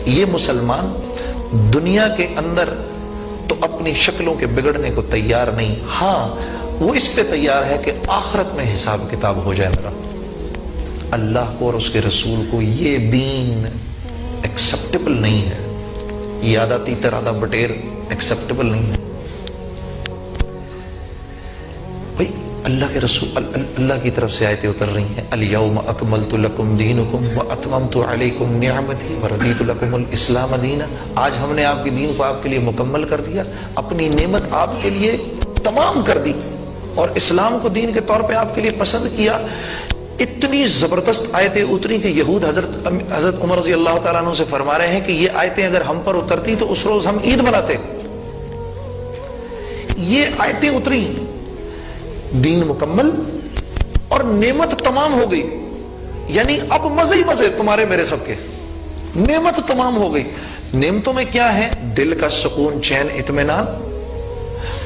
یہ مسلمان دنیا کے اندر تو اپنی شکلوں کے بگڑنے کو تیار نہیں، ہاں وہ اس پہ تیار ہے کہ آخرت میں حساب کتاب ہو جائے میرا۔ اللہ کو اور اس کے رسول کو یہ دین ایکسیپٹیبل نہیں ہے، یہ عادتی ترادہ بٹیر ایکسیپٹیبل نہیں ہے۔ بھائی اللہ کے رسول، اللہ کی طرف سے آیتیں اتر رہی ہیں، الیوم اکملت لکم دینکم واتممت علیکم نعمتی ورضیت لکم الاسلام دینا۔ آج ہم نے آپ کے دین کو آپ کے لیے مکمل کر دیا، اپنی نعمت آپ کے لیے تمام کر دی اور اسلام کو دین کے طور پہ آپ کے لیے پسند کیا۔ اتنی زبردست آیتیں اتری کہ یہود حضرت عمر رضی اللہ تعالیٰ عنہ سے فرما رہے ہیں کہ یہ آیتیں اگر ہم پر اترتی تو اس روز ہم عید مناتے۔ یہ آیتیں اتری، دین مکمل اور نعمت تمام ہو گئی، یعنی اب مزے ہی مزے تمہارے میرے سب کے، نعمت تمام ہو گئی۔ نعمتوں میں کیا ہے؟ دل کا سکون، چین، اطمینان،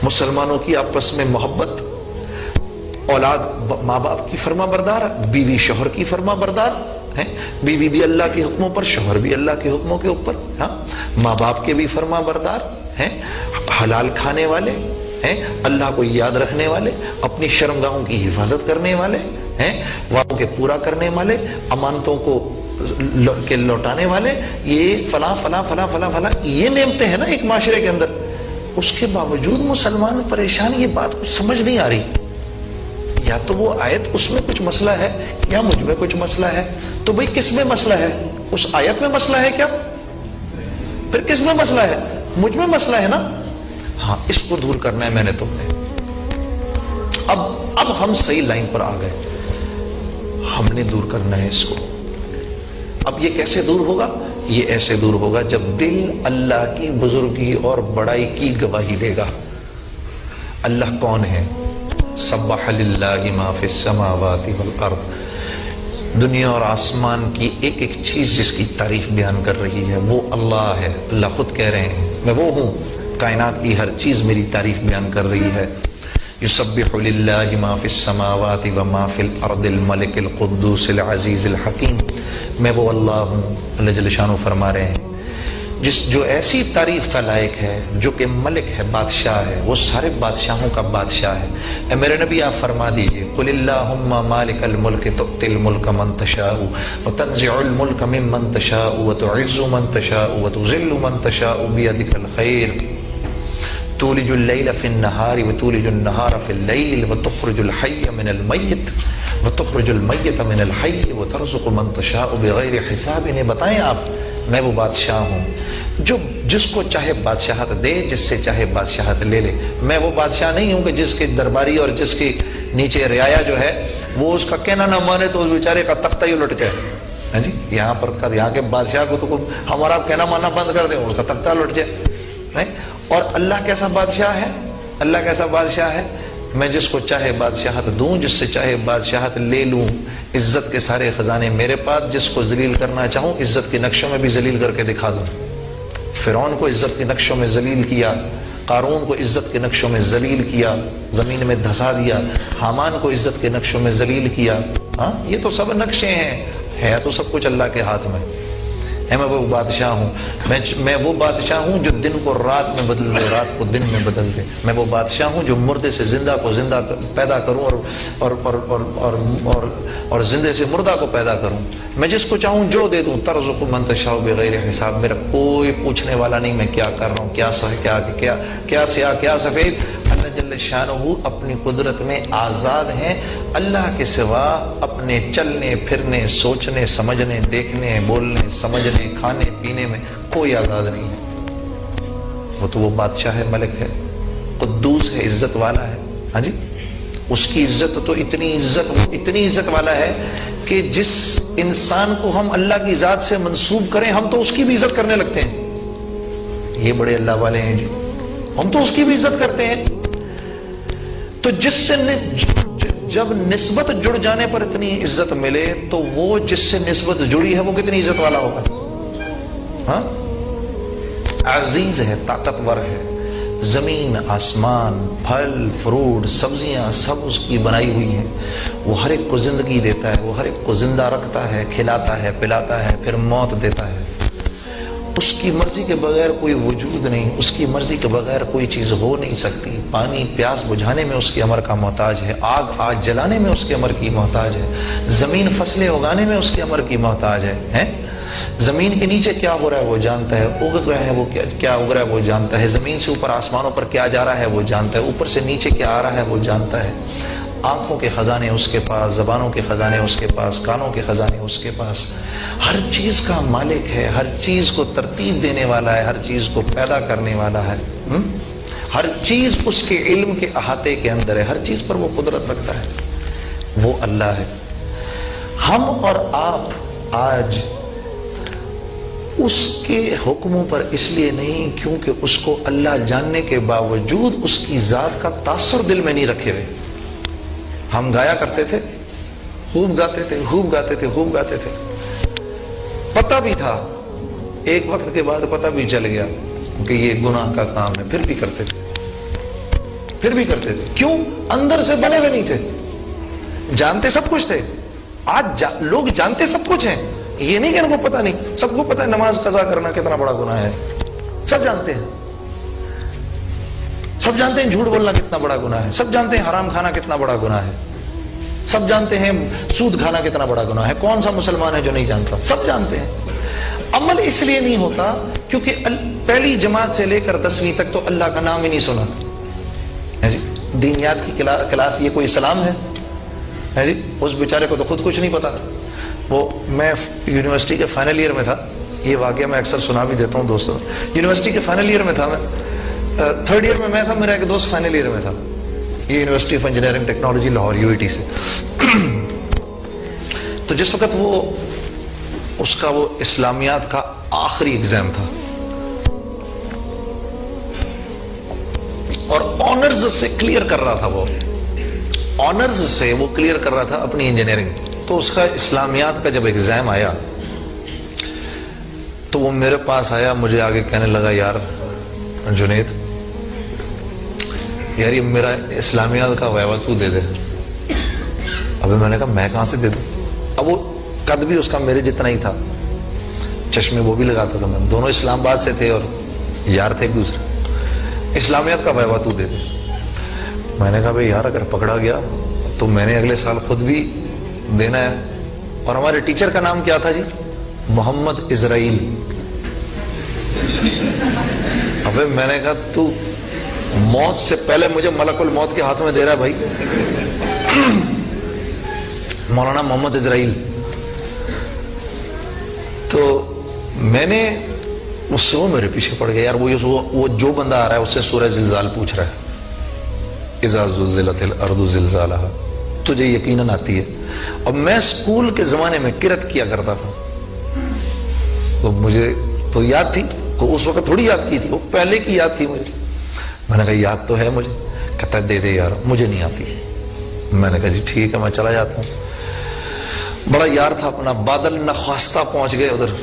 مسلمانوں کی آپس میں محبت، اولاد ماں باپ کی فرما بردار، بیوی شوہر کی فرما بردار ہے، بیوی بھی اللہ کے حکموں پر، شوہر بھی اللہ کے حکموں کے اوپر، ہاں ماں باپ کے بھی فرما بردار ہیں، حلال کھانے والے ہیں، اللہ کو یاد رکھنے والے، اپنی شرمگاہوں کی حفاظت کرنے والے ہیں، وعدوں کے پورا کرنے والے، امانتوں کو لوٹانے والے، یہ فلاں فلاں فلاں فلاں فلاں، یہ نعمتیں ہیں نا ایک معاشرے کے اندر۔ اس کے باوجود مسلمان پریشان، یہ بات کچھ سمجھ نہیں آ رہی، یا تو وہ آیت اس میں کچھ مسئلہ ہے یا مجھ میں کچھ مسئلہ ہے۔ تو بھئی کس میں مسئلہ ہے؟ اس آیت میں مسئلہ ہے کیا؟ پھر کس میں مسئلہ ہے؟ مجھ میں مسئلہ ہے نا۔ ہاں اس کو دور کرنا ہے میں نے تم نے۔ اب ہم صحیح لائن پر آ گئے، ہم نے دور کرنا ہے اس کو۔ اب یہ کیسے دور ہوگا؟ یہ ایسے دور ہوگا جب دل اللہ کی بزرگی اور بڑائی کی گواہی دے گا۔ اللہ کون ہے؟ سبح للہ ما فی السماوات والارض، دنیا اور آسمان کی ایک ایک چیز جس کی تعریف بیان کر رہی ہے وہ اللہ ہے۔ اللہ خود کہہ رہے ہیں میں وہ ہوں، کائنات کی ہر چیز میری تعریف بیان کر رہی ہے۔ یسبح للہ ما فی السماوات وما فی الارض الملک القدوس العزیز الحکیم، میں وہ اللہ ہوں، اللہ جل شانہ فرما رہے ہیں جو ایسی تعریف کا لائق ہے، جو کہ ملک ہے، بادشاہ ہے، وہ سارے بادشاہوں کا بادشاہ ہے۔ اے میرے نبی آپ فرما دیجئے قل اللہم مالک الملک تؤتی الملک من تشاء وتنزع الملک ممن تشاء وتعز من تشاء وتذل من تشاء بیدک الخیر تولج اللیل فی النہار وتولج النہار فی اللیل وتخرج الحی من المیت وتخرج المیت من الحی وترزق من تشاء بغیر حساب۔ انہیں بتائیں آپ، میں وہ بادشاہ ہوں جو جس کو چاہے بادشاہت دے، جس سے چاہے بادشاہت لے لے۔ میں وہ بادشاہ نہیں ہوں کہ جس کے درباری اور جس کے نیچے رعایا جو ہے وہ اس کا کہنا نہ مانے تو اس بیچارے کا تختہ ہی لٹ جائے۔ ہاں جی، یہاں کے بادشاہ کو تو ہمارا کہنا ماننا بند کر دیں، اس کا تختہ لٹ جائے۔ اور اللہ کیسا بادشاہ ہے؟ اللہ کیسا بادشاہ ہے؟ میں جس کو چاہے بادشاہت دوں، جس سے چاہے بادشاہت لے لوں، عزت کے سارے خزانے میرے پاس، جس کو ذلیل کرنا چاہوں عزت کے نقشوں میں بھی ذلیل کر کے دکھا دوں۔ فرعون کو عزت کے نقشوں میں ذلیل کیا، قارون کو عزت کے نقشوں میں ذلیل کیا، زمین میں دھسا دیا، حامان کو عزت کے نقشوں میں ذلیل کیا۔ ہاں یہ تو سب نقشے ہیں، ہے تو سب کچھ اللہ کے ہاتھ میں ہے۔ میں وہ بادشاہ ہوں، میں وہ بادشاہ ہوں جو دن کو رات میں بدل دے، رات کو دن میں بدل دے۔ میں وہ بادشاہ ہوں جو مردے سے زندہ کو زندہ پیدا کروں اور زندے سے مردہ کو پیدا کروں۔ میں جس کو چاہوں جو دے دوں، ترزق من تشاء بغیر حساب۔ میرا کوئی پوچھنے والا نہیں میں کیا کر رہا ہوں، کیا سیاہ کیا سفید۔ اللہ جل شانہ اپنی قدرت میں آزاد ہیں، اللہ کے سوا اپنے چلنے پھرنے، سوچنے سمجھنے، دیکھنے بولنے سمجھنے، کھانے پینے میں کوئی آزاد نہیں ہے۔ وہ تو وہ بادشاہ ہے، ملک ہے، قدوس ہے، عزت والا ہے۔ ہاں جی، اس کی عزت تو اتنی عزت والا ہے کہ جس انسان کو ہم اللہ کی ذات سے منسوب کریں ہم تو اس کی بھی عزت کرنے لگتے ہیں۔ یہ بڑے اللہ والے ہیں جی، ہم تو اس کی بھی عزت کرتے ہیں۔ تو جس سے جب نسبت جڑ جانے پر اتنی عزت ملے تو وہ جس سے نسبت جڑی ہے وہ کتنی عزت والا ہوگا۔ ہاں عزیز ہے، طاقتور ہے، زمین آسمان پھل فروٹ سبزیاں سب اس کی بنائی ہوئی ہیں۔ وہ ہر ایک کو زندگی دیتا ہے، وہ ہر ایک کو زندہ رکھتا ہے، کھلاتا ہے، پلاتا ہے، پھر موت دیتا ہے۔ اس کی مرضی کے بغیر کوئی وجود نہیں، اس کی مرضی کے بغیر کوئی چیز ہو نہیں سکتی۔ پانی پیاس بجھانے میں اس کے امر کا محتاج ہے، آگ جلانے میں اس کے امر کی محتاج ہے، زمین فصلیں اگانے میں اس کے امر کی محتاج ہے۔ زمین کے نیچے کیا ہو رہا ہے وہ جانتا ہے، اگ رہا ہے وہ کیا اگ رہا ہے وہ جانتا ہے، زمین سے اوپر آسمانوں پر کیا جا رہا ہے وہ جانتا ہے، اوپر سے نیچے کیا آ رہا ہے وہ جانتا ہے۔ آنکھوں کے خزانے اس کے پاس، زبانوں کے خزانے اس کے پاس، کانوں کے خزانے اس کے پاس، ہر چیز کا مالک ہے، ہر چیز کو ترتیب دینے والا ہے، ہر چیز کو پیدا کرنے والا ہے۔ ہر چیز اس کے علم کے احاطے کے اندر ہے، ہر چیز پر وہ قدرت رکھتا ہے، وہ اللہ ہے۔ ہم اور آپ آج اس کے حکموں پر اس لیے نہیں کیونکہ اس کو اللہ جاننے کے باوجود اس کی ذات کا تاثر دل میں نہیں رکھے ہوئے۔ ہم گایا کرتے تھے، خوب گاتے تھے، خوب گاتے تھے، خوب گاتے تھے، پتہ بھی تھا، ایک وقت کے بعد پتہ بھی چل گیا کہ یہ گناہ کا کام ہے، پھر بھی کرتے تھے، پھر بھی کرتے تھے۔ کیوں؟ اندر سے بنے ہوئے نہیں تھے، جانتے سب کچھ تھے۔ آج لوگ جانتے سب کچھ ہیں، یہ نہیں کہ ان کو پتہ نہیں، سب کو پتہ ہے نماز قضا کرنا کتنا بڑا گناہ ہے، سب جانتے ہیں، سب جانتے ہیں جھوٹ بولنا کتنا بڑا گناہ ہے، سب جانتے ہیں حرام کھانا کتنا بڑا گناہ ہے، سب جانتے ہیں سود کھانا کتنا بڑا گناہ ہے۔ کون سا مسلمان ہے جو نہیں جانتا؟ سب جانتے ہیں۔ عمل اس لیے نہیں ہوتا کیونکہ پہلی جماعت سے لے کر 10ویں تک تو اللہ کا نام ہی نہیں سنا جی۔ دینیات کی کلاس یہ کوئی اسلام ہے جی؟ اس بیچارے کو تو خود کچھ نہیں پتا۔ وہ میں یونیورسٹی کے فائنل ایئر میں تھا، یہ واقعہ میں اکثر سنا بھی دیتا ہوں دوستوں۔ یونیورسٹی کے فائنل ایئر میں تھا، میں 3rd ایئر میں تھا، میرا ایک دوست فائنل ایئر میں تھا، یہ university of engineering technology Lahore UIT سے۔ تو جس وقت وہ اس کا وہ اسلامیات کا آخری ایگزام تھا اور آنرز سے کلیئر کر رہا تھا، وہ آنرز سے وہ کلیئر کر رہا تھا اپنی انجینئرنگ۔ تو اس کا اسلامیات کا جب ایگزام آیا تو وہ میرے پاس آیا، مجھے آگے کہنے لگا، یار جنید یار یہ میرا اسلامیات کا ویوا تو دے دے۔ ابھی میں نے کہا میں کہاں سے دے دوں؟ اب وہ قد بھی اس کا میرے جتنا ہی تھا، چشمے وہ بھی لگاتا تھا، میں دونوں اسلام آباد سے تھے اور یار تھے ایک دوسرے۔ اسلامیات کا ویوا تو دے دے۔ میں نے کہا بھائی یار اگر پکڑا گیا تو میں نے اگلے سال خود بھی دینا ہے۔ اور ہمارے ٹیچر کا نام کیا تھا جی؟ محمد اسرائیل۔ ابھی میں نے کہا تو موت سے پہلے مجھے ملک الموت کے ہاتھ میں دے رہا ہے بھائی، مولانا محمد اسرائیل۔ تو میں نے اس سے وہ میرے پیچھے پڑ گیا، یار وہ جو بندہ آ رہا ہے اس سے سورہ زلزال پوچھ رہا ہے، اذا زلزلت الارض زلزالہا، تجھے یقیناً آتی ہے۔ اب میں اسکول کے زمانے میں کرت کیا کرتا تھا، تو مجھے تو یاد تھی، اس وقت تھوڑی یاد کی تھی، وہ پہلے کی یاد تھی مجھے۔ میں نے کہا یاد تو ہے مجھے، کہتا ہے دے دے یار مجھے نہیں آتی۔ میں نے کہا جی ٹھیک ہے میں چلا جاتا ہوں۔ بڑا یار تھا اپنا، بادل نخواستہ پہنچ گئے ادھر